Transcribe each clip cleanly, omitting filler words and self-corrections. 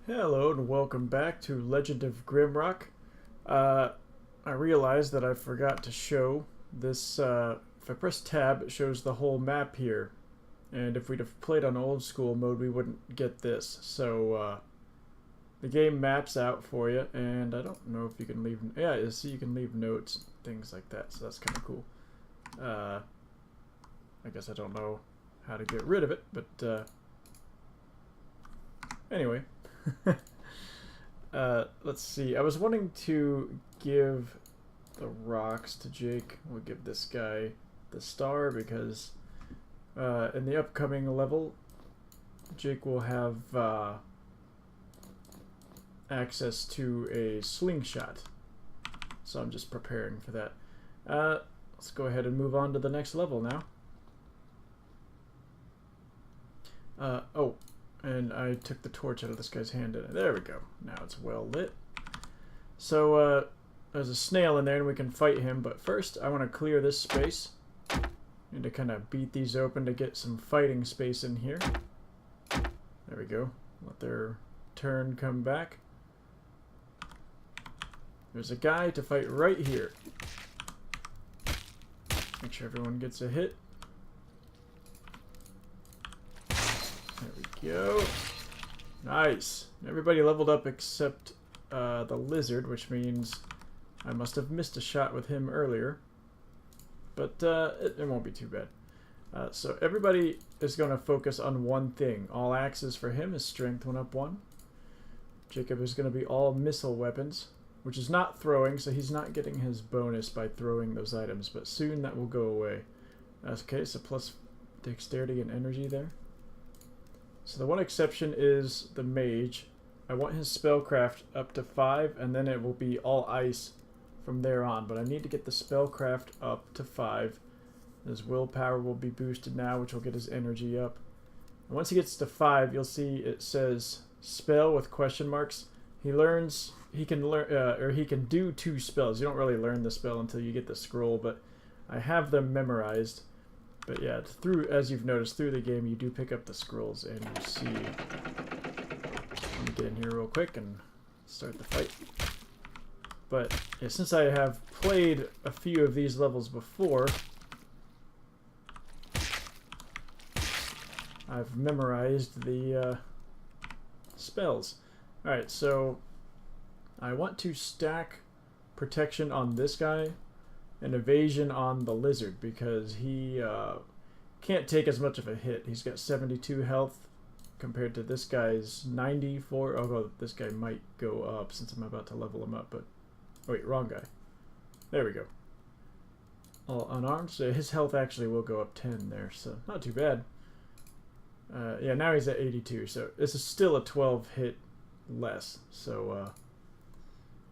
Hello and welcome back to Legend of Grimrock. I realized that I forgot to show this. If I press tab, it shows the whole map here. And if we'd have played on old school mode, we wouldn't get this. So the game maps out for you, and I don't know if you can leave. Yeah, you see, you can leave notes, and things like that. So that's kind of cool. I guess I don't know how to get rid of it, but anyway. Let's see. I was wanting to give the rocks to Jake. We'll give this guy the star because in the upcoming level, Jake will have access to a slingshot. So I'm just preparing for that. Let's go ahead and move on to the next level now. Oh. And I took the torch out of this guy's hand. There we go. Now it's well lit. So there's a snail in there and we can fight him. But first I want to clear this space. Need to kind of beat these open to get some fighting space in here. There we go. Let their turn come back. There's a guy to fight right here. Make sure everyone gets a hit. There we go. Nice. Everybody leveled up except the lizard, which means I must have missed a shot with him earlier. But it won't be too bad. So everybody is going to focus on one thing. All axes for him is strength went up 1. Jacob is going to be all missile weapons, which is not throwing, so he's not getting his bonus by throwing those items. But soon that will go away. Okay, so plus dexterity and energy there. So the one exception is the mage. I want his spellcraft up to 5, and then it will be all ice from there on. But I need to get the spellcraft up to 5. His willpower will be boosted now, which will get his energy up. And once he gets to 5, you'll see it says spell with question marks. He learns, he can learn, or he can do 2 spells. You don't really learn the spell until you get the scroll, but I have them memorized. But yeah, as you've noticed through the game, you do pick up the scrolls, and you see. Let me get in here real quick and start the fight. But yeah, since I have played a few of these levels before, I've memorized the spells. Alright, so I want to stack protection on this guy and evasion on the lizard because he can't take as much of a hit. He's got 72 health compared to this guy's 94. Although this guy might go up since I'm about to level him up. But oh, wait, wrong guy. There we go. All unarmed, so his health actually will go up 10 there, so not too bad. Yeah, now he's at 82, so this is still a 12 hit less. So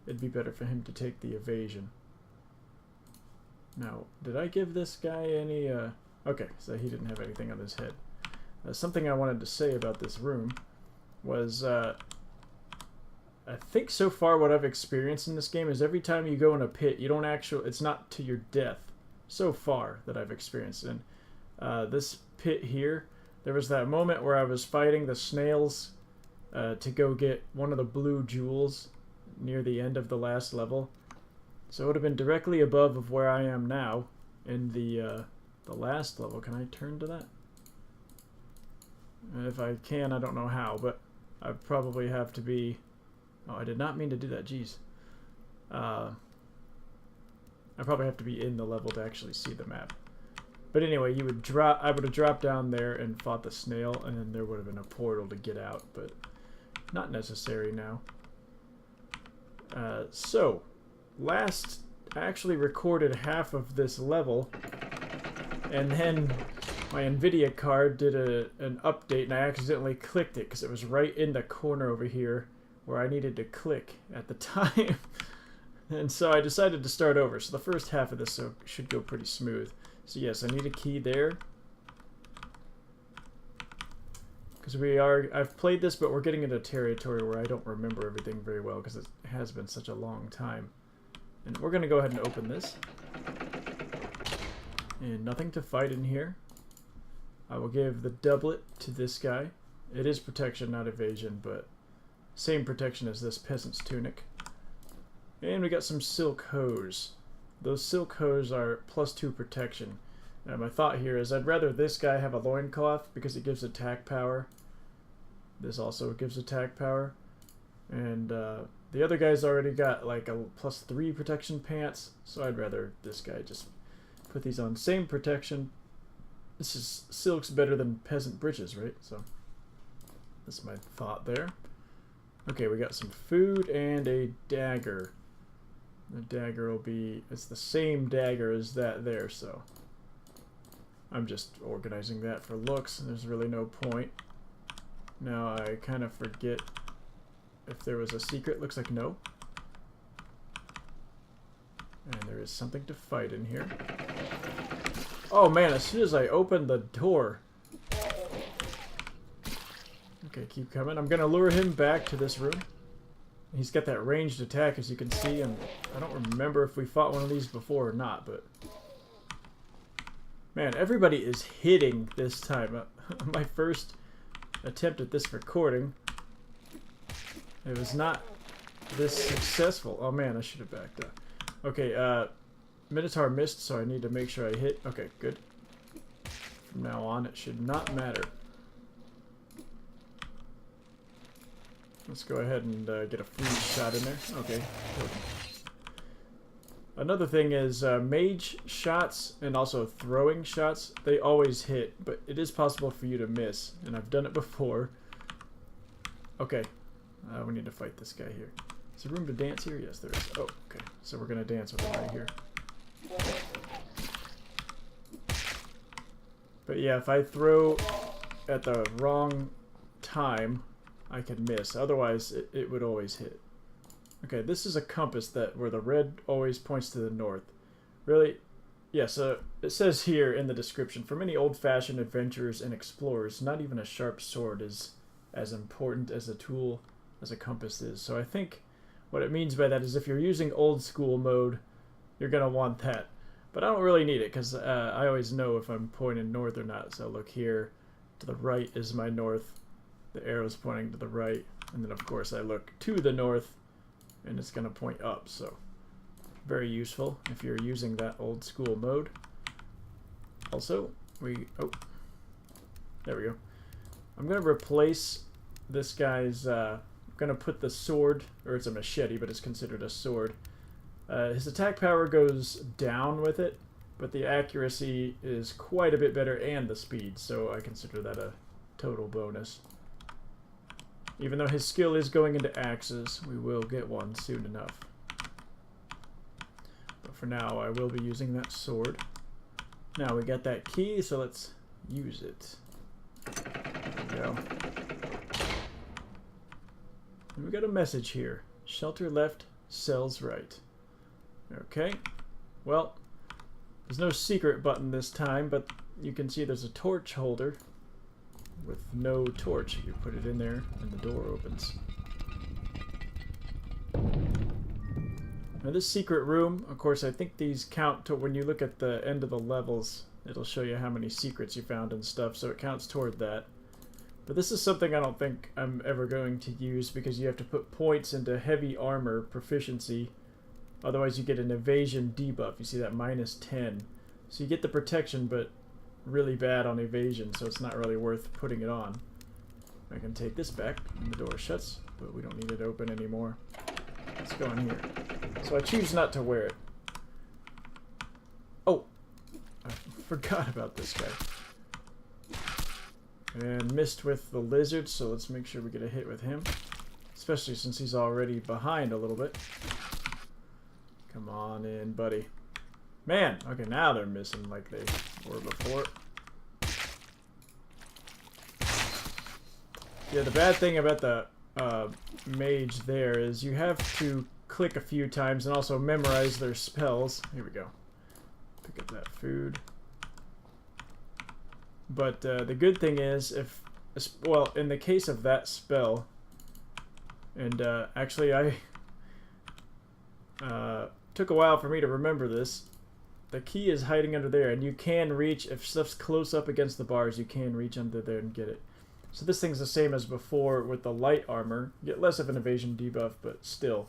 it'd be better for him to take the evasion. Now, did I give this guy any, okay, so he didn't have anything on his head. Something I wanted to say about this room was, I think so far what I've experienced in this game is every time you go in a pit, you don't actually, it's not to your death, so far that I've experienced. And this pit here, there was that moment where I was fighting the snails to go get one of the blue jewels near the end of the last level. So it would have been directly above of where I am now in the last level. Can I turn to that? If I can, I don't know how, but I probably have to be... Oh, I did not mean to do that, jeez. I probably have to be in the level to actually see the map. But anyway, you would drop. I would have dropped down there and fought the snail, and then there would have been a portal to get out, but not necessary now. So... Last, I actually recorded half of this level, and then my NVIDIA card did an update, and I accidentally clicked it because it was right in the corner over here where I needed to click at the time. And so I decided to start over. So the first half of this should go pretty smooth. So yes, I need a key there. Because I've played this, but we're getting into territory where I don't remember everything very well because it has been such a long time. And we're going to go ahead and open this. And nothing to fight in here. I will give the doublet to this guy. It is protection, not evasion, but Same protection as this peasant's tunic. And we got some silk hose. Those silk hose are +2 protection. Now my thought here is I'd rather this guy have a loincloth because it gives attack power. This also gives attack power. And the other guy's already got like a +3 protection pants, so I'd rather this guy just put these on. Same protection. This is silk's better than peasant breeches, right? So that's my thought there. Okay, we got some food and a dagger. The dagger will be, it's the same dagger as that there, so I'm just organizing that for looks, and there's really no point. Now I kind of forget if there was a secret. Looks like no. And there is something to fight in here. Oh man, as soon as I opened the door. Okay, keep coming. I'm gonna lure him back to this room. He's got that ranged attack, as you can see, and I don't remember if we fought one of these before or not, but man, everybody is hitting this time. My first attempt at this recording, it was not this successful. Oh man, I should have backed up. Okay, Minotaur missed, so I need to make sure I hit. Okay, good. From now on, it should not matter. Let's go ahead and get a free shot in there. Okay. Good. Another thing is mage shots and also throwing shots, they always hit, but it is possible for you to miss, and I've done it before. Okay. We need to fight this guy here. Is there room to dance here? Yes, there is. Oh, okay. So we're going to dance with him right here. But yeah, if I throw at the wrong time, I can miss. Otherwise, it would always hit. Okay, this is a compass that where the red always points to the north. Really? Yeah, so it says here in the description, for many old-fashioned adventurers and explorers, not even a sharp sword is as important as a tool as a compass is. So I think what it means by that is if you're using old school mode, you're going to want that. But I don't really need it because I always know if I'm pointing north or not. So look here, to the right is my north. The arrow's pointing to the right, and then of course I look to the north, and it's going to point up, so very useful if you're using that old school mode. Also, there we go. I'm going to replace this guy's, I'm going to put the sword, or it's a machete, but it's considered a sword. His attack power goes down with it, but the accuracy is quite a bit better, and the speed, so I consider that a total bonus. Even though his skill is going into axes, we will get one soon enough. But for now, I will be using that sword. Now we got that key, so let's use it. There we go. And we got a message here. Shelter left, cells right. Okay. Well, there's no secret button this time, but you can see there's a torch holder. With no torch, you put it in there and the door opens. Now this secret room, of course I think these count to when you look at the end of the levels, it'll show you how many secrets you found and stuff, so it counts toward that. But this is something I don't think I'm ever going to use because you have to put points into heavy armor proficiency, otherwise you get an evasion debuff. You see that -10. So you get the protection but really bad on evasion, so it's not really worth putting it on. I can take this back and the door shuts, but we don't need it open anymore. Let's go in here. So I choose not to wear it. Oh, I forgot about this guy. And missed with the lizard, so let's make sure we get a hit with him. Especially since he's already behind a little bit. Come on in, buddy. Man, okay, now they're missing like they were before. Yeah, the bad thing about the mage there is you have to click a few times and also memorize their spells. Here we go. Pick up that food. But the good thing is, well, in the case of that spell, and actually I took a while for me to remember this. The key is hiding under there, and you can reach, if stuff's close up against the bars, you can reach under there and get it. So this thing's the same as before with the light armor. You get less of an evasion debuff, but still,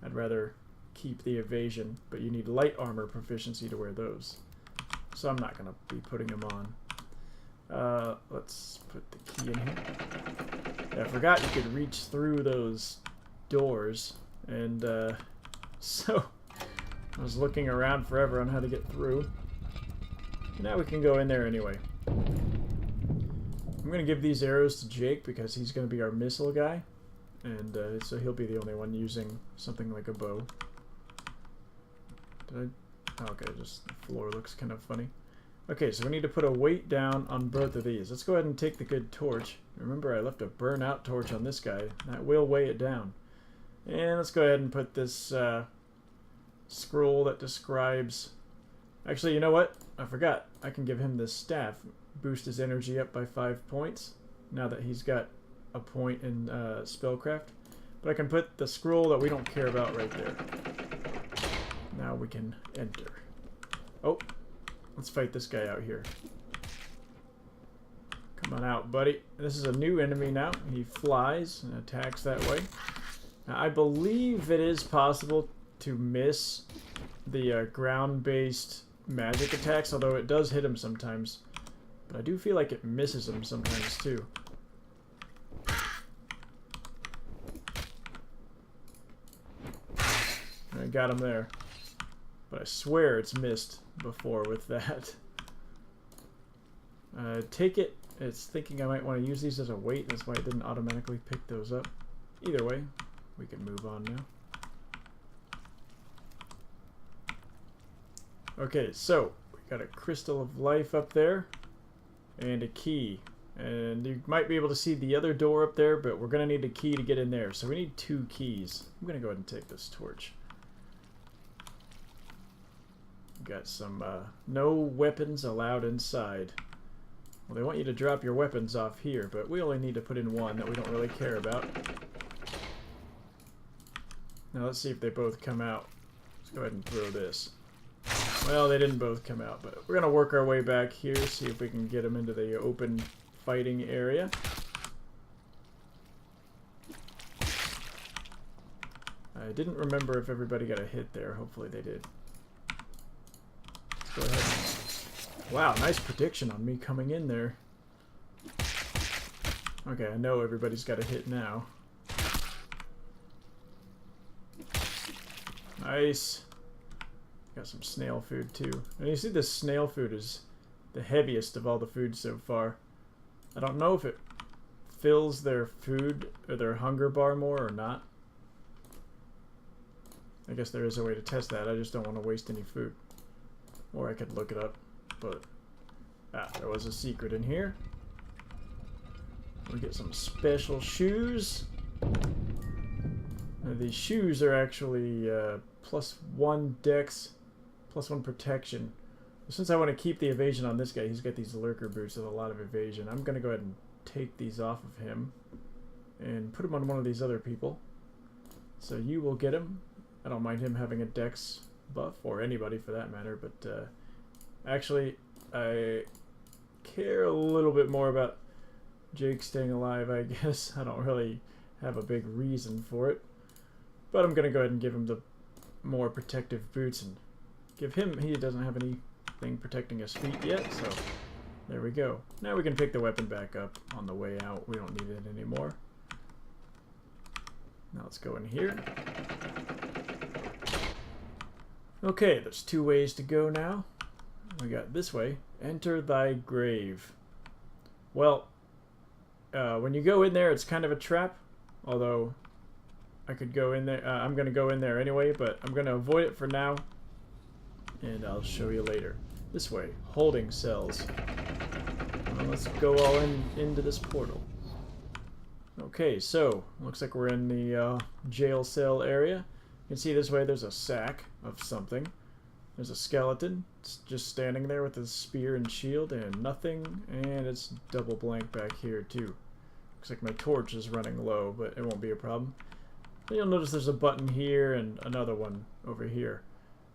I'd rather keep the evasion. But you need light armor proficiency to wear those. So I'm not going to be putting them on. Let's put the key in here. Yeah, I forgot you could reach through those doors. And so I was looking around forever on how to get through. Now we can go in there anyway. I'm going to give these arrows to Jake because he's going to be our missile guy. And so he'll be the only one using something like a bow. Did I? Oh, okay, just the floor looks kind of funny. Okay, so we need to put a weight down on both of these. Let's go ahead and take the good torch. Remember, I left a burnout torch on this guy. That will weigh it down. And let's go ahead and put this scroll that describes... Actually, you know what? I forgot. I can give him this staff. Boost his energy up by 5 points. Now that he's got a point in spellcraft. But I can put the scroll that we don't care about right there. Now we can enter. Oh, let's fight this guy out here. Come on out, buddy. This is a new enemy now. He flies and attacks that way. Now, I believe it is possible to miss the ground-based magic attacks, although it does hit him sometimes. But I do feel like it misses him sometimes too. I got him there. But I swear it's missed before with that. Take it. It's thinking I might want to use these as a weight. That's why it didn't automatically pick those up. Either way, we can move on now. Okay, so we got a crystal of life up there and a key. And you might be able to see the other door up there, but we're going to need a key to get in there. So we need 2 keys. I'm going to go ahead and take this torch. Got some, no weapons allowed inside. Well, they want you to drop your weapons off here, but we only need to put in 1 that we don't really care about. Now let's see if they both come out. Let's go ahead and throw this. Well, they didn't both come out, but we're going to work our way back here, see if we can get them into the open fighting area. I didn't remember if everybody got a hit there. Hopefully they did. Let's go ahead. Wow, nice prediction on me coming in there. Okay, I know everybody's got a hit now. Nice. Got some snail food too. And you see this snail food is the heaviest of all the food so far. I don't know if it fills their food or their hunger bar more or not. I guess there is a way to test that. I just don't want to waste any food. Or I could look it up. But there was a secret in here. We get some special shoes. Now, these shoes are actually +1 dex, +1 protection. Since I want to keep the evasion on this guy, he's got these lurker boots with a lot of evasion. I'm going to go ahead and take these off of him and put him on one of these other people. So you will get him. I don't mind him having a dex buff, or anybody for that matter, but actually I care a little bit more about Jake staying alive, I guess. I don't really have a big reason for it. But I'm going to go ahead and give him the more protective boots and give him... He doesn't have anything protecting his feet yet, so there we go. Now we can pick the weapon back up on the way out. We don't need it anymore. Now let's go in here. Okay, there's 2 ways to go now. We got this way. Enter thy grave. Well, when you go in there, it's kind of a trap. Although, I could go in there. I'm going to go in there anyway, but I'm going to avoid it for now. And I'll show you later. This way. Holding cells. Well, let's go all into this portal. Okay, so, looks like we're in the jail cell area. You can see this way there's a sack of something. There's a skeleton. It's just standing there with a spear and shield and nothing. And it's double blank back here too. Looks like my torch is running low, but it won't be a problem. Then you'll notice there's a button here and another one over here.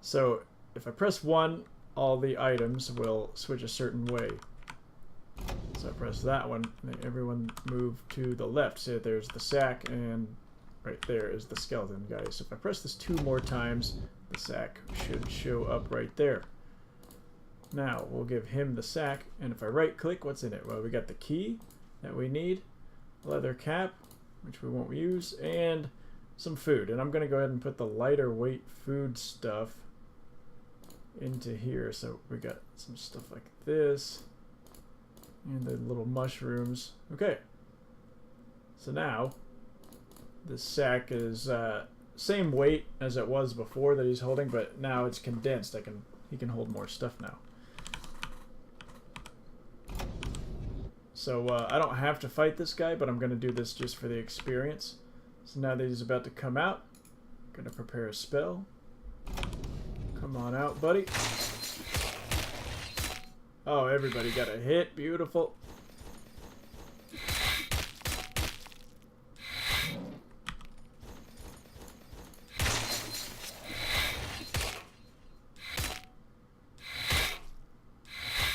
So if I press 1, all the items will switch a certain way. So So I press that one, and everyone move to the left. So there's the sack, and right there is the skeleton guy. So if I press this 2 more times, the sack should show up right there. Now we'll give him the sack, and if I right click, what's in it? Well, we got the key that we need, leather cap, which we won't use, and some food. And I'm going to go ahead and put the lighter weight food stuff into here. So we got some stuff like this. And the little mushrooms. Okay. So now, this sack is same weight as it was before that he's holding, but now it's condensed. He can hold more stuff now. So I don't have to fight this guy, but I'm going to do this just for the experience. So now that he's about to come out, I'm going to prepare a spell. Come on out, buddy. Oh, everybody got a hit. Beautiful.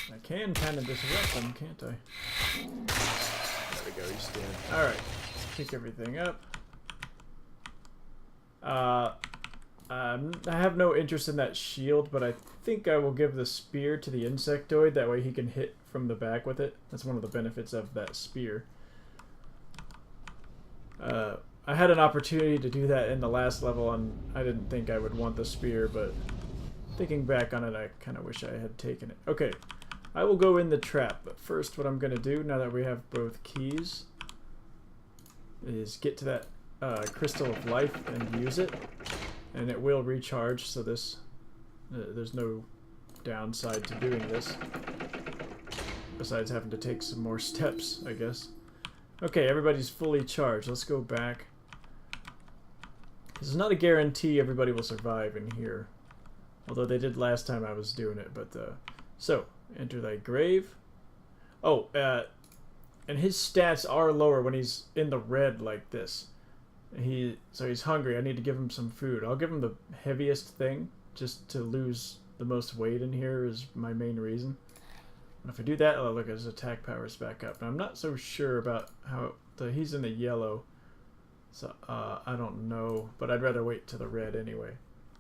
I can kind of disrupt them, can't I? There we go, he's dead. Alright, let's pick everything up. I have no interest in that shield, but I think I will give the spear to the insectoid. That way he can hit from the back with it. That's one of the benefits of that spear. I had an opportunity to do that in the last level, and I didn't think I would want the spear, but thinking back on it, I kind of wish I had taken it. Okay, I will go in the trap, but first what I'm going to do, now that we have both keys, is get to that crystal of life and use it. And it will recharge, so this there's no downside to doing this. Besides having to take some more steps, I guess. Okay, everybody's fully charged. Let's go back. This is not a guarantee everybody will survive in here. Although they did last time I was doing it, but... So, enter thy grave. Oh, and his stats are lower when he's in the red like this. So he's hungry. I need to give him some food. I'll give him the heaviest thing, just to lose the most weight in here is my main reason. And if I do that, oh look, his attack power is back up. And I'm not so sure about how he's in the yellow, so I don't know. But I'd rather wait to the red anyway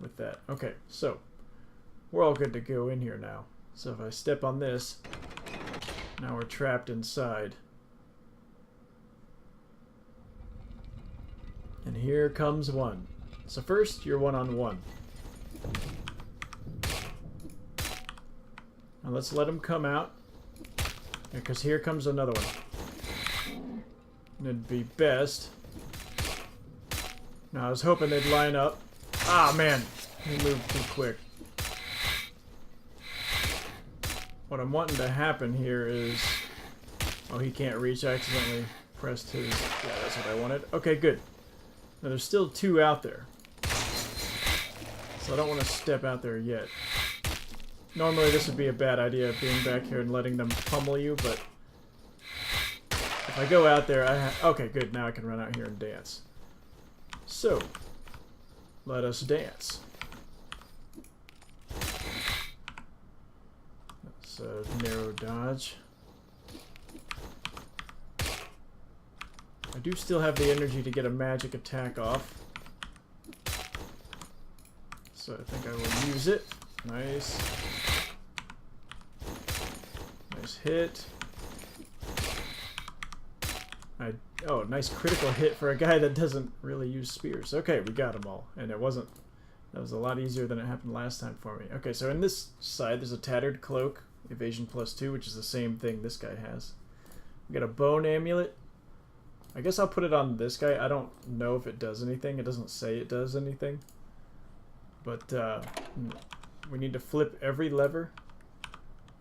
with that. Okay, so we're all good to go in here now. So if I step on this, now we're trapped inside. And here comes one. So first, you're one-on-one. Now let's let him come out. Because here comes another one. And it'd be best. Now I was hoping they'd line up. Ah, man. He moved too quick. What I'm wanting to happen here is... Oh, he can't reach. I accidentally pressed his... Yeah, that's what I wanted. Okay, good. Now, there's still 2 out there. So I don't want to step out there yet. Normally this would be a bad idea, being back here and letting them pummel you, but... If I go out there, okay, good. Now I can run out here and dance. So, let us dance. That's a narrow dodge. I do still have the energy to get a magic attack off. So I think I will use it. Nice. Nice hit. Oh, nice critical hit for a guy that doesn't really use spears. Okay, we got them all. And it wasn't... That was a lot easier than it happened last time for me. Okay, so in this side, there's a tattered cloak. Evasion +2, which is the same thing this guy has. We got a bone amulet. I guess I'll put it on this guy. I don't know if it does anything. It doesn't say it does anything. But we need to flip every lever.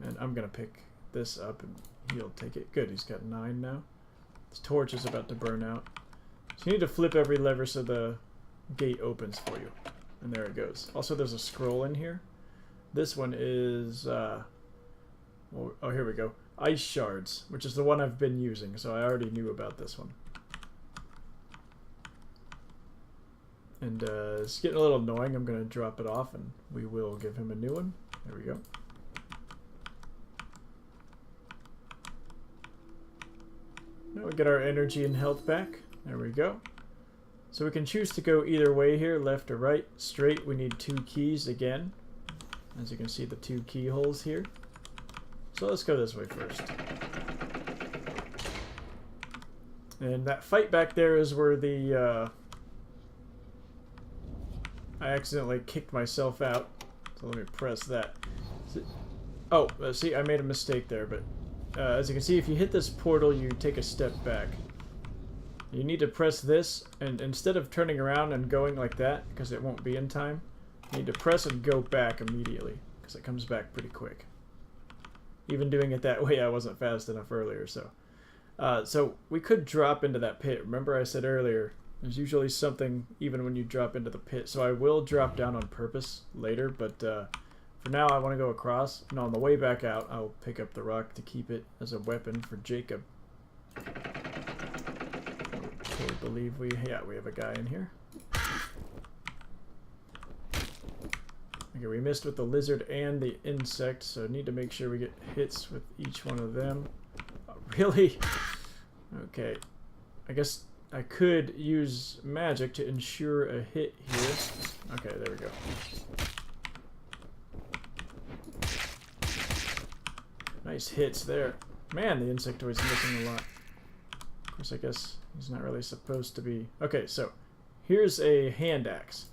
And I'm going to pick this up and he'll take it. Good, he's got 9 now. His torch is about to burn out. So you need to flip every lever so the gate opens for you. And there it goes. Also, there's a scroll in here. This one is... oh, here we go. Ice shards, which is the one I've been using, so I already knew about this one. And it's getting a little annoying. I'm going to drop it off, and we will give him a new one. There we go. get our energy and health back. There we go. So we can choose to go either way here, left or right. Straight, we need 2 keys again. As you can see, the 2 keyholes here. So let's go this way first. And that fight back there is where the... I accidentally kicked myself out. So let me press that. Oh, see, I made a mistake there, but as you can see, if you hit this portal, you take a step back. You need to press this, and instead of turning around and going like that, because it won't be in time, you need to press and go back immediately, because it comes back pretty quick. Even doing it that way, I wasn't fast enough earlier, so... so we could drop into that pit. Remember I said earlier, there's usually something even when you drop into the pit, so I will drop down on purpose later, but... for now, I want to go across, and on the way back out, I'll pick up the rock to keep it as a weapon for Jacob. Okay, believe we have a guy in here. Okay, we missed with the lizard and the insect, so need to make sure we get hits with each one of them. Oh, really? Okay, I guess I could use magic to ensure a hit here. Okay, there we go. Nice hits there. Man, the Insectoid's missing a lot. Of course, I guess he's not really supposed to be... Okay, so here's a hand axe.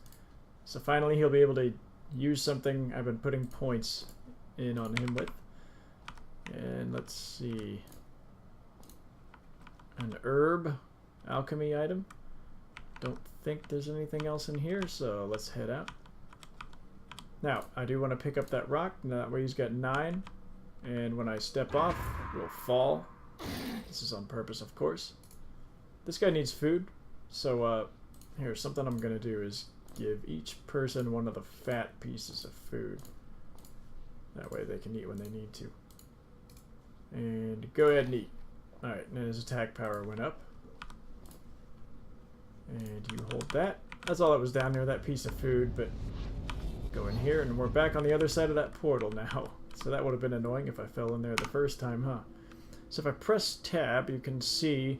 So finally he'll be able to use something I've been putting points in on him with. And let's see. An herb alchemy item. Don't think there's anything else in here, so let's head out. Now, I do want to pick up that rock. Now that way he's got 9. And when I step off, we'll fall. This is on purpose, of course. This guy needs food. So, here, something I'm going to do is give each person one of the fat pieces of food. That way they can eat when they need to. And go ahead and eat. Alright, and his attack power went up. And you hold that. That's all that was down there, that piece of food, but go in here, and we're back on the other side of that portal now. So that would have been annoying if I fell in there the first time, huh? So if I press tab, you can see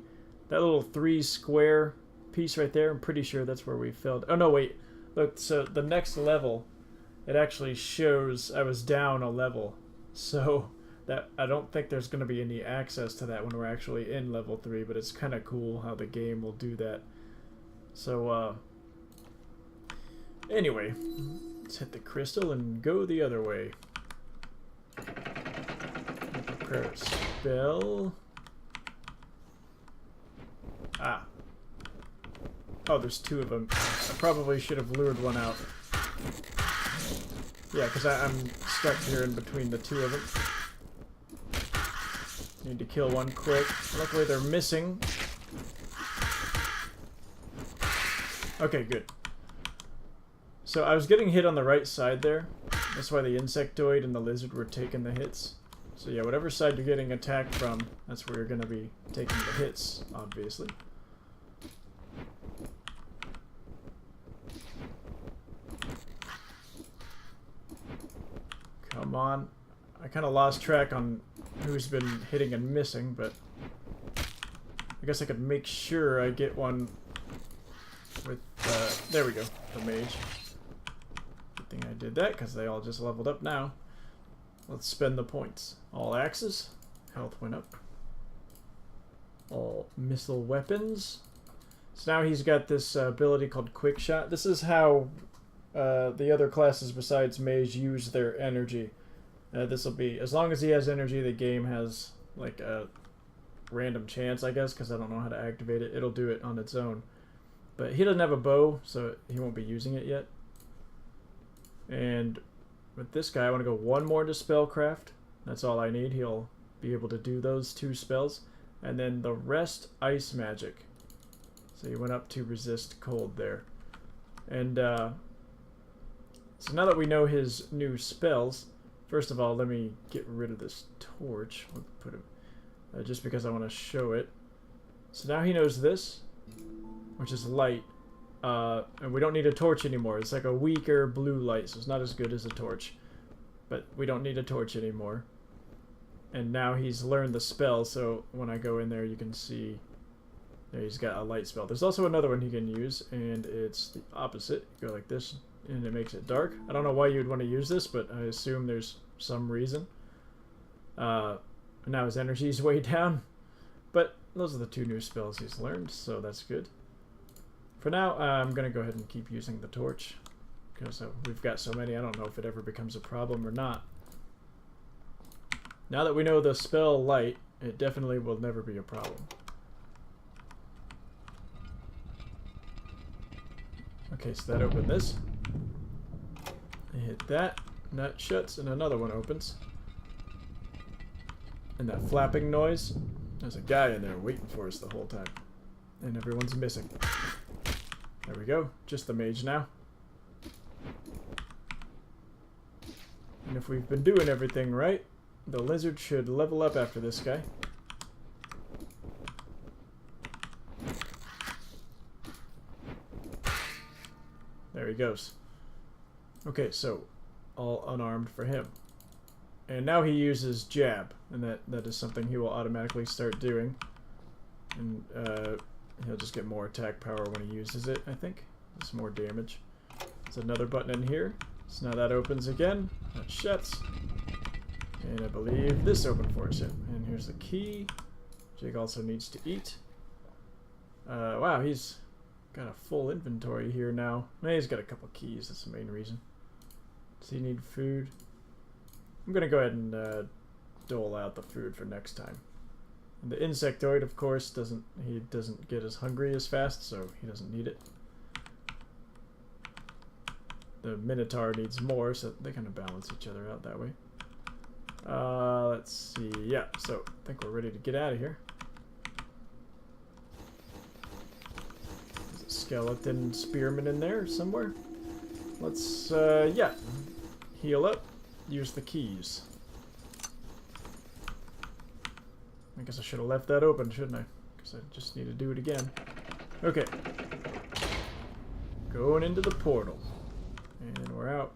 that little 3 square piece right there. I'm pretty sure that's where we fell. Oh, no, wait. Look, so the next level, it actually shows I was down a level. So that I don't think there's going to be any access to that when we're actually in level 3, but it's kind of cool how the game will do that. So, anyway, let's hit the crystal and go the other way. Prepare a spell. Ah. Oh, there's 2 of them. I probably should have lured one out. Yeah, because I'm stuck here in between the 2 of them. Need to kill one quick. Luckily they're missing. Okay, good. So I was getting hit on the right side there. That's why the Insectoid and the lizard were taking the hits. So yeah, whatever side you're getting attacked from, that's where you're going to be taking the hits, obviously. Come on. I kind of lost track on who's been hitting and missing, but I guess I could make sure I get one with, there we go, the mage. Good thing I did that, because they all just leveled up now. Let's spend the points. All axes, health went up. All missile weapons. So now he's got this ability called Quick Shot. This is how the other classes besides mage use their energy. This will be, as long as he has energy, the game has like a random chance, I guess, because I don't know how to activate it. It'll do it on its own. But he doesn't have a bow, so he won't be using it yet. And with this guy, I want to go 1 more to Spellcraft. That's all I need. He'll be able to do those 2 spells. And then the rest, Ice Magic. So he went up to resist cold there. And so now that we know his new spells, first of all, let me get rid of this torch. We'll put him, just because I want to show it. So now he knows this, which is light. And we don't need a torch anymore. It's like a weaker blue light, so it's not as good as a torch. But we don't need a torch anymore. And now he's learned the spell, so when I go in there, you can see There, he's got a light spell. There's also another one he can use, and it's the opposite. You go like this, and it makes it dark. I don't know why you'd want to use this, but I assume there's some reason. Now his energy's way down, but those are the two new spells he's learned, so that's good. For now, I'm going to go ahead and keep using the torch, because we've got so many, I don't know if it ever becomes a problem or not. Now that we know the spell light, it definitely will never be a problem. Okay, so that opened this. I hit that, and that shuts, and another one opens. And that flapping noise, there's a guy in there waiting for us the whole time. And everyone's missing. There we go, just the mage now. And if we've been doing everything right, the lizard should level up after this guy. There he goes. Okay, so all unarmed for him. And now he uses jab, and that is something he will automatically start doing. And he'll just get more attack power when he uses it, I think. It's more damage. There's another button in here. So now that opens again. That shuts. And I believe this opened for us. And here's the key. Jake also needs to eat. Wow, he's got a full inventory here now. He's got a couple keys, that's the main reason. Does he need food? I'm gonna go ahead and dole out the food for next time. And the insectoid, of course, doesn't get as hungry as fast, so he doesn't need it. The Minotaur needs more, so they kind of balance each other out that way. Let's see. Yeah, so I think we're ready to get out of here. There's a skeleton spearman in there somewhere. Let's, yeah, heal up. Use the keys. I guess I should have left that open, shouldn't I? Because I just need to do it again. Okay. Going into the portal. And we're out.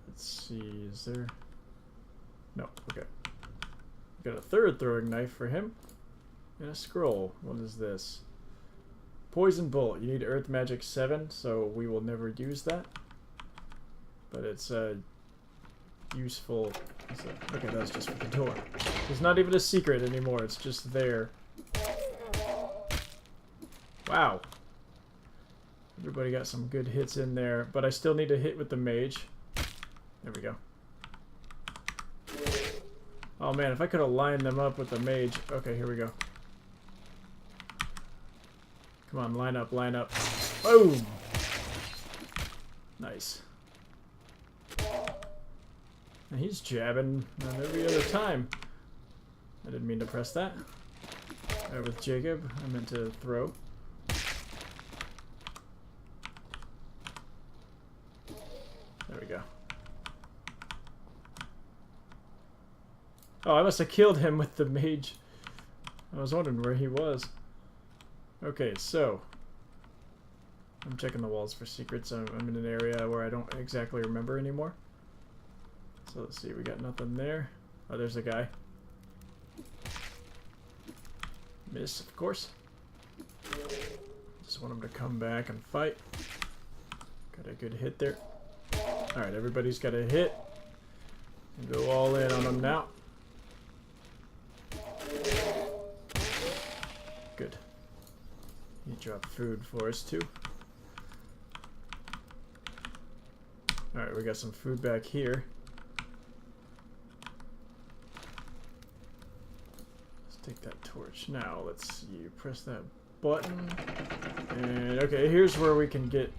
Let's see, is there... No, okay. Got a third throwing knife for him. And a scroll. What is this? Poison Bullet. You need Earth Magic 7, so we will never use that. But it's useful. Okay, that's just for the door. It's not even a secret anymore. It's just there. Wow. Everybody got some good hits in there, but I still need to hit with the mage. There we go. Oh man, if I could have lined them up with the mage. Okay, here we go. Come on, line up, line up. Boom! Nice. And he's jabbing on every other time. I didn't mean to press that. With Jacob, I meant to throw. There we go. Oh, I must have killed him with the mage. I was wondering where he was. Okay, so I'm checking the walls for secrets. I'm in an area where I don't exactly remember anymore. So let's see, we got nothing there. Oh, there's a guy. Miss, of course. Just want him to come back and fight. Got a good hit there. Alright, everybody's got a hit. And go all in on him now. Good. He dropped food for us too. Alright, we got some food back here. Let's take that torch. Now, let's see. Press that button. And okay, here's where we can get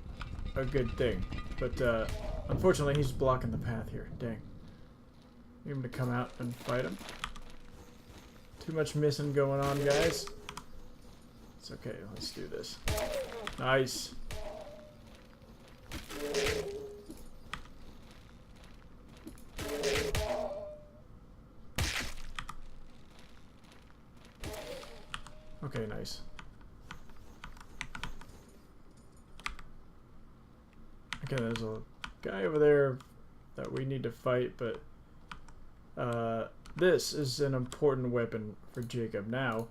a good thing. But unfortunately, he's blocking the path here. Dang. Need him to come out and fight him. Too much missing going on, guys. It's okay, let's do this. Nice. Okay, nice. Okay, there's a guy over there that we need to fight, but this is an important weapon for Jacob now.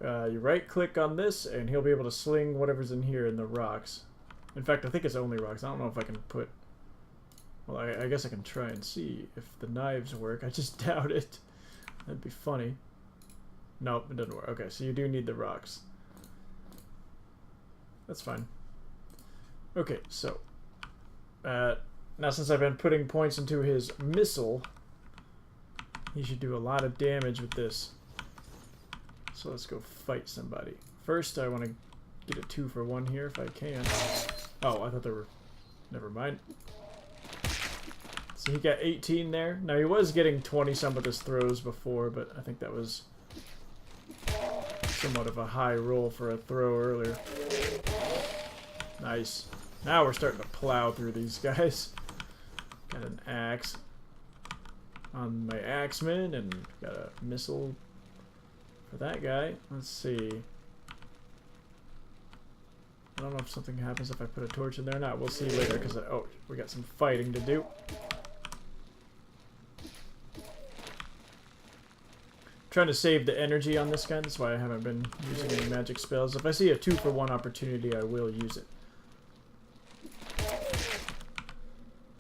You right-click on this, and he'll be able to sling whatever's in here in the rocks. In fact, I think it's only rocks. I don't know if I can put... Well, I guess I can try and see if the knives work. I just doubt it. That'd be funny. Nope, it doesn't work. Okay, so you do need the rocks. That's fine. Okay, so... now since I've been putting points into his missile, he should do a lot of damage with this. So let's go fight somebody. First, I want to get a 2-for-1 here if I can. Oh, I thought there were... Never mind. So he got 18 there. Now he was getting 20-some with his throws before, but I think that was somewhat of a high roll for a throw earlier. Nice. Now we're starting to plow through these guys. Got an axe on my axeman, and got a missile for that guy. Let's see. I don't know if something happens if I put a torch in there or not. We'll see later, because oh, we got some fighting to do. Trying to save the energy on this guy. That's why I haven't been using any magic spells. If I see a 2-for-1 opportunity, I will use it.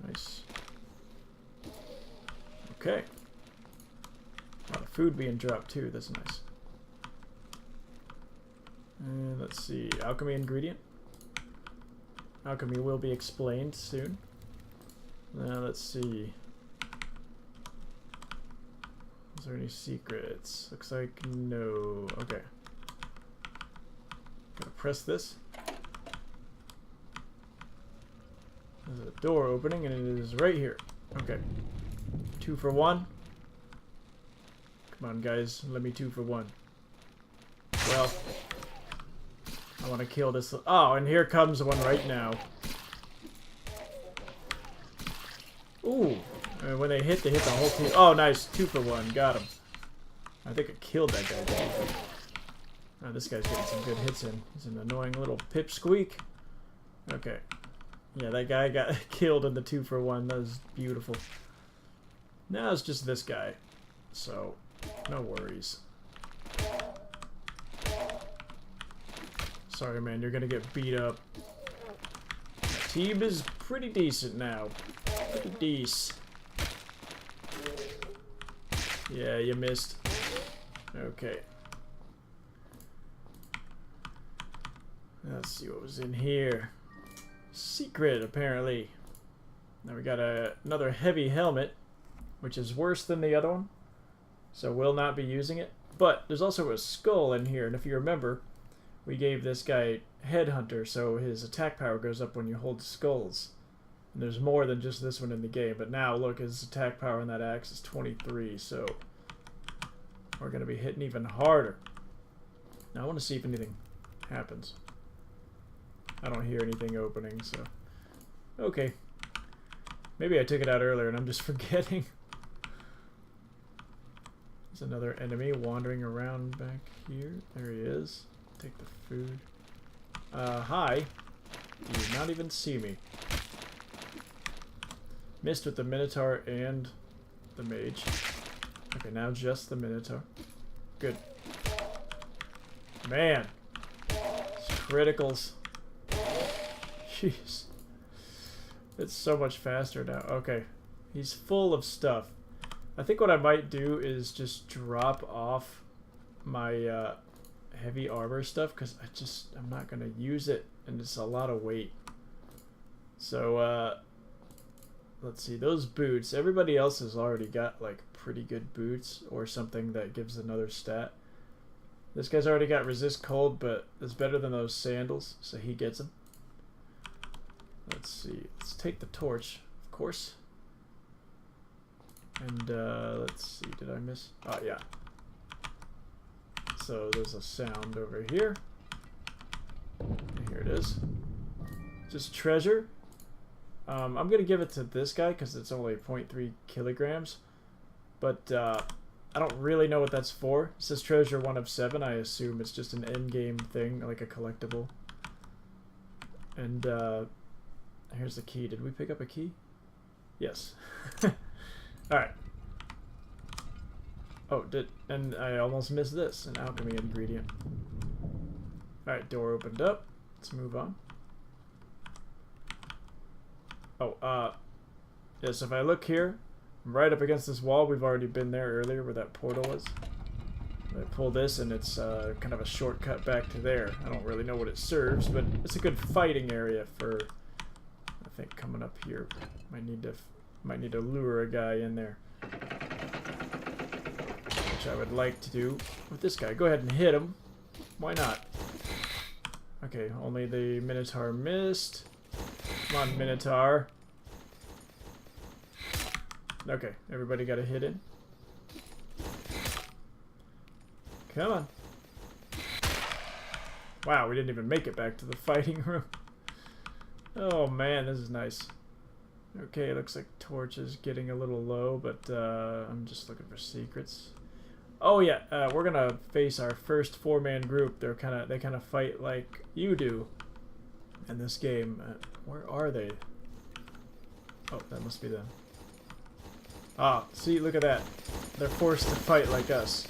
Nice. Okay. A lot of food being dropped too. That's nice. And let's see. Alchemy ingredient. Alchemy will be explained soon. Now let's see. Is there any secrets? Looks like no. Okay. Gotta press this. There's a door opening, and it is right here. Okay. 2-for-1. Come on, guys. Let me 2-for-1. Well, I want to kill this. Oh, and here comes one right now. Ooh. And when they hit the whole team. Oh, nice. 2-for-1. Got him. I think I killed that guy. Oh, this guy's getting some good hits in. He's an annoying little pipsqueak. Okay. Yeah, that guy got killed in the 2-for-1. That was beautiful. Now it's just this guy. So, no worries. Sorry, man. You're going to get beat up. My team is pretty decent now. Pretty decent. Yeah, you missed. Okay. Let's see what was in here. Secret, apparently. Now we got another heavy helmet, which is worse than the other one. So we'll not be using it. But there's also a skull in here, and if you remember, we gave this guy Headhunter, so his attack power goes up when you hold skulls. And there's more than just this one in the game, but now look, his attack power on that axe is 23, so we're going to be hitting even harder. Now I want to see if anything happens. I don't hear anything opening, so... Okay. Maybe I took it out earlier and I'm just forgetting. There's another enemy wandering around back here. There he is. Take the food. Hi. You did not even see me. Missed with the Minotaur and the Mage. Okay, now just the Minotaur. Good. Man. It's criticals. Jeez. It's so much faster now. Okay. He's full of stuff. I think what I might do is just drop off my heavy armor stuff, because I'm not going to use it, and it's a lot of weight. So, let's see, those boots, everybody else has already got like pretty good boots or something that gives another stat. This guy's already got resist cold, but it's better than those sandals, so he gets them. Let's see, let's take the torch, of course. And let's see, did I miss? Oh, yeah. So there's a sound over here. Here it is. Just treasure. I'm going to give it to this guy because it's only 0.3 kilograms. But I don't really know what that's for. It says treasure 1 of 7. I assume it's just an end-game thing, like a collectible. And here's the key. Did we pick up a key? Yes. Alright. Oh, and I almost missed this, an alchemy ingredient. Alright, door opened up. Let's move on. Oh, yes, if I look here, I'm right up against this wall. We've already been there earlier where that portal was. I pull this and it's kind of a shortcut back to there. I don't really know what it serves, but it's a good fighting area for, I think, coming up here. Might need to lure a guy in there. Which I would like to do with this guy. Go ahead and hit him. Why not? Okay, only the Minotaur missed. Come on, Minotaur. Okay, everybody got a hit in. Come on. Wow, we didn't even make it back to the fighting room. Oh man, this is nice. Okay, it looks like torch is getting a little low, but I'm just looking for secrets. Oh yeah, we're gonna face our first four-man group. They kind of fight like you do in this game. Where are they? Oh, that must be them. Ah, see, look at that. They're forced to fight like us.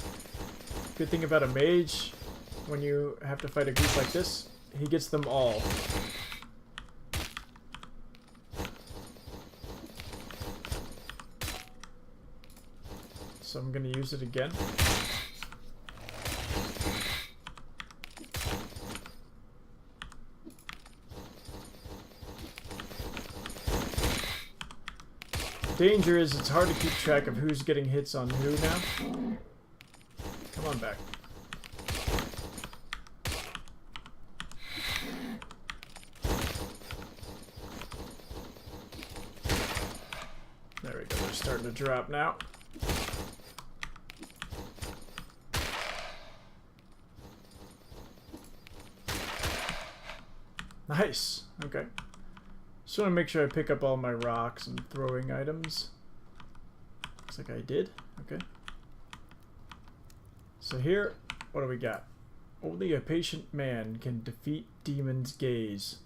Good thing about a mage, when you have to fight a group like this, he gets them all. So I'm gonna use it again. Danger is it's hard to keep track of who's getting hits on who now. Come on back. There we go, they're starting to drop now. Nice, okay. Just want to make sure I pick up all my rocks and throwing items. Looks like I did. Okay. So here, what do we got? Only a patient man can defeat demon's gaze.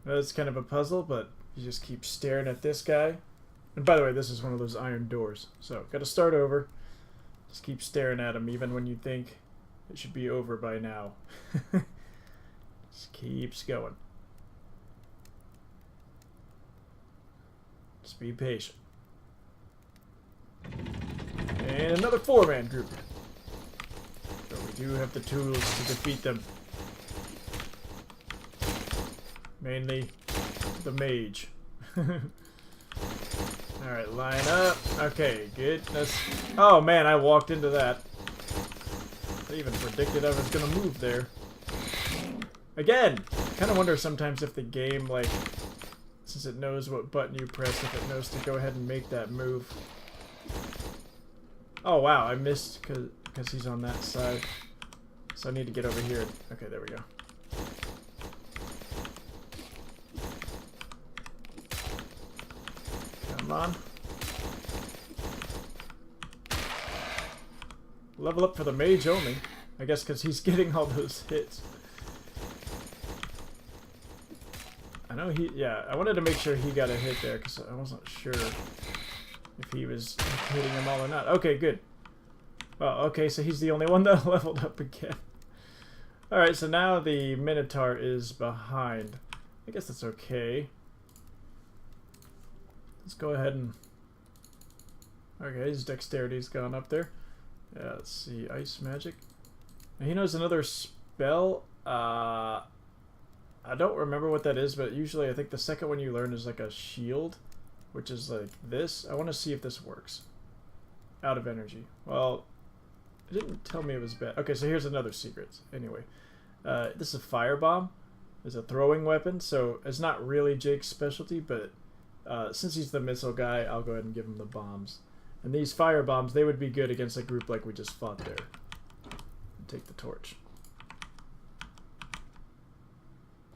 Well, that's kind of a puzzle, but you just keep staring at this guy. And by the way, this is one of those iron doors. So, gotta start over. Just keep staring at him even when you think it should be over by now. Just keeps going. Just be patient. And another four-man group. So we do have the tools to defeat them. Mainly the mage. Alright, line up. Okay, good. Oh man, I walked into that. I even predicted I was gonna move there. Again! Kinda wonder sometimes if the game, like, since it knows what button you press, if it knows to go ahead and make that move. Oh wow, I missed because he's on that side. So I need to get over here. Okay, there we go. Come on. Level up for the mage only. I guess because he's getting all those hits. I know yeah, I wanted to make sure he got a hit there because I wasn't sure if he was hitting them all or not. Okay, good. Well, okay, so he's the only one that leveled up again. Alright, so now the Minotaur is behind. I guess that's okay. Let's go ahead and... Okay, his dexterity's gone up there. Yeah, let's see. Ice magic. Now, he knows another spell. I don't remember what that is, but usually I think the second one you learn is like a shield, which is like this. I want to see if this works. Out of energy. Well, it didn't tell me it was bad. Okay, so here's another secret. Anyway, this is a firebomb. It's a throwing weapon, so it's not really Jake's specialty, but since he's the missile guy, I'll go ahead and give him the bombs. And these fire bombs, they would be good against a group like we just fought there. Take the torch.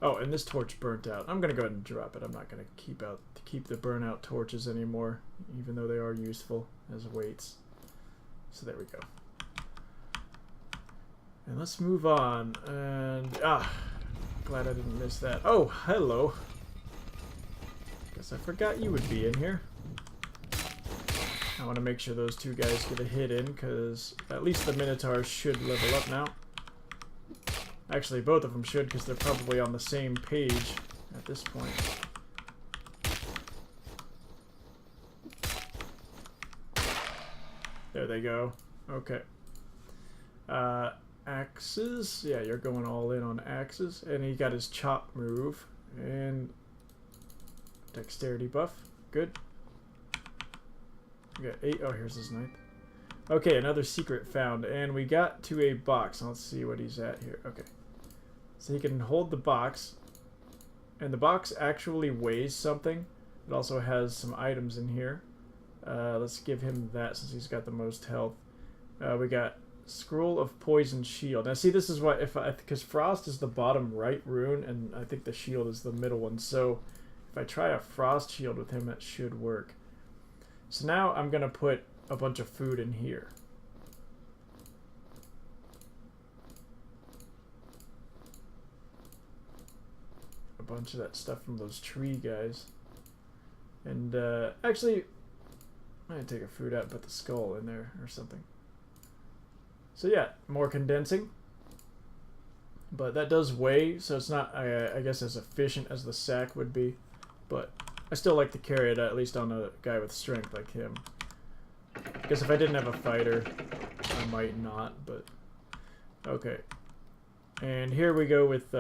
Oh, and this torch burnt out. I'm gonna go ahead and drop it. I'm not gonna keep the burnout torches anymore, even though they are useful as weights. So there we go. And let's move on. And glad I didn't miss that. Oh, hello. Guess I forgot you would be in here. I want to make sure those two guys get a hit in, because at least the Minotaurs should level up now. Actually, both of them should, because they're probably on the same page at this point. There they go. Okay. Axes. Yeah, you're going all in on axes. And he got his chop move. And dexterity buff. Good. We got 8. Oh, here's his 9th. Okay, another secret found. And we got to a box. Let's see what he's at here. Okay. So he can hold the box. And the box actually weighs something. It also has some items in here. Let's give him that since he's got the most health. We got Scroll of Poison Shield. Now see, this is what, because Frost is the bottom right rune, and I think the shield is the middle one. So if I try a Frost Shield with him, that should work. So now I'm going to put a bunch of food in here. A bunch of that stuff from those tree guys. And actually, I'm going to take a food out and put the skull in there or something. So yeah, more condensing. But that does weigh, so it's not, I guess, as efficient as the sack would be. But I still like to carry it, at least on a guy with strength like him. Because if I didn't have a fighter, I might not, but... Okay. And here we go with...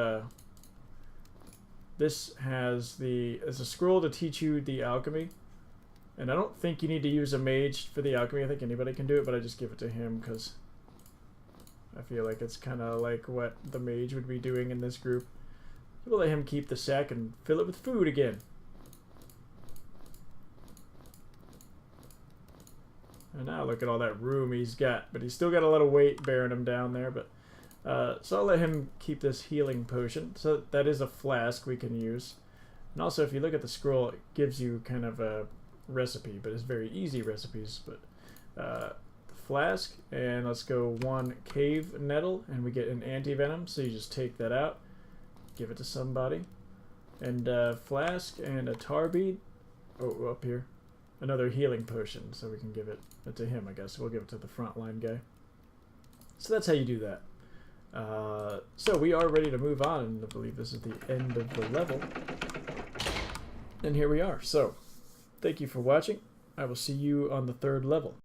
this has it's a scroll to teach you the alchemy. And I don't think you need to use a mage for the alchemy. I think anybody can do it, but I just give it to him because I feel like it's kind of like what the mage would be doing in this group. We'll let him keep the sack and fill it with food again. And now look at all that room he's got. But he's still got a lot of weight bearing him down there. But so I'll let him keep this healing potion. So that is a flask we can use. And also if you look at the scroll, it gives you kind of a recipe, but it's very easy recipes. But flask, and let's go 1 cave nettle, and we get an anti-venom, so you just take that out, give it to somebody. And flask and a tar bead. Oh, up here. Another healing potion, so we can give it to him, I guess. We'll give it to the frontline guy. So that's how you do that. So we are ready to move on, and I believe this is the end of the level. And here we are. So, thank you for watching. I will see you on the 3rd level.